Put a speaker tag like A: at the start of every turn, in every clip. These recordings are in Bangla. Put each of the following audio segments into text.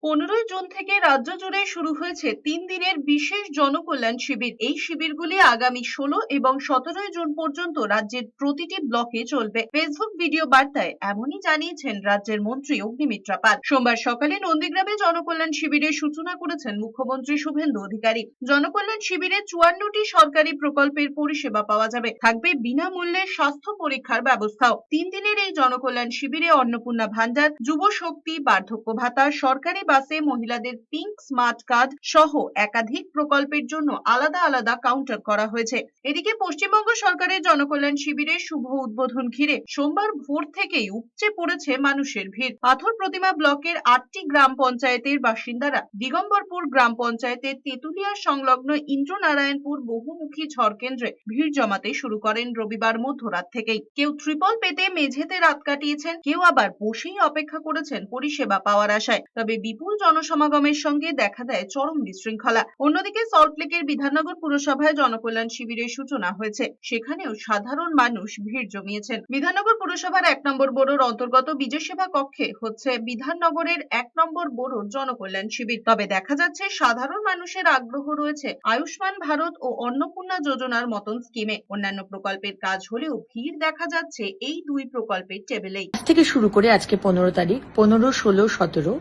A: 15 জুন থেকে রাজ্য জুড়ে শুরু হয়েছে 3 দিনের বিশেষ জনকল্যাণ শিবির। এই শিবিরগুলি আগামী 16 এবং 17 জুন পর্যন্ত রাজ্যের প্রতিটি ব্লকে চলবে। ফেসবুক ভিডিও বার্তায় এমনই জানিয়েছেন রাজ্যের মন্ত্রী অগ্নিমিত্রা পাল। সোমবার সকালে নন্দীগ্রামে জনকল্যাণ শিবিরের সূচনা করেছেন মুখ্যমন্ত্রী শুভেন্দু অধিকারী। জনকল্যাণ শিবিরে 54টি সরকারি প্রকল্পের পরিষেবা পাওয়া যাবে। থাকবে বিনামূল্যে স্বাস্থ্য পরীক্ষার ব্যবস্থাও। 3 দিনের এই জনকল্যাণ শিবিরে অন্নপূর্ণা ভান্ডার, যুব শক্তি, বার্ধক্য ভাতা, সরকারি বাসে মহিলাদের পিঙ্ক স্মার্ট কার্ড সহ একাধিক প্রকল্পের জন্য আলাদা আলাদা কাউন্টার করা হয়েছে। এদিকে পশ্চিমবঙ্গ সরকারের জনকল্যাণ শিবিরের শুভ উদ্বোধন ঘিরে সোমবার ভোর থেকেই উপচে পড়েছে মানুষের ভিড়। পাথর প্রতিমা ব্লকের 8টি গ্রাম পঞ্চায়েতের বাসিন্দারা দিগম্বরপুর গ্রাম পঞ্চায়েতের তেতুলিয়া সংলগ্ন ইন্দ্রনারায়ণপুর বহুমুখী ঝড় কেন্দ্রে ভিড় জমাতে শুরু করেন রবিবার মধ্যরাত থেকেই। কেউ ত্রিপল পেতে মেঝেতে রাত কাটিয়েছেন, কেউ আবার বসেই অপেক্ষা করেছেন পরিষেবা পাওয়ার আশায়। তবে বিপুল জনসমাগমের সঙ্গে দেখা দেয় চরম বিশৃঙ্খলা। অন্যদিকে সল্টলেকের বিধাননগর পুরসভায় জনকল্যাণ শিবিরের সূচনা হয়েছে, সেখানেও সাধারণ মানুষ ভিড় জমিয়েছেন। বিধাননগর পুরসভার 1 নম্বর বোরোর অন্তর্গত বিজয় সেবা কক্ষে হচ্ছে বিধাননগরের 1 নম্বর বোরোর জনকল্যাণ শিবির। তবে দেখা যাচ্ছে সাধারণ মানুষের আগ্রহ রয়েছে আয়ুষ্মান ভারত ও অন্নপূর্ণা যোজনার মতন স্কিমে। অন্যান্য প্রকল্পের কাজ হলেও ভিড় দেখা যাচ্ছে এই দুই প্রকল্পের টেবিলেই।
B: থেকে শুরু করে আজকে 15 তারিখ, 15, 16, 17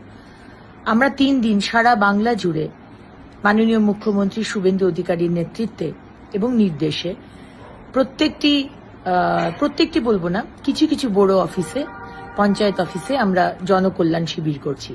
B: আমরা 3 দিন সারা বাংলা জুড়ে মাননীয় মুখ্যমন্ত্রী শুভেন্দু অধিকারীর নেতৃত্বে এবং নির্দেশে প্রত্যেকটি বলবো না, কিছু কিছু বড় অফিসে, পঞ্চায়েত অফিসে আমরা জনকল্যাণ শিবির করছি।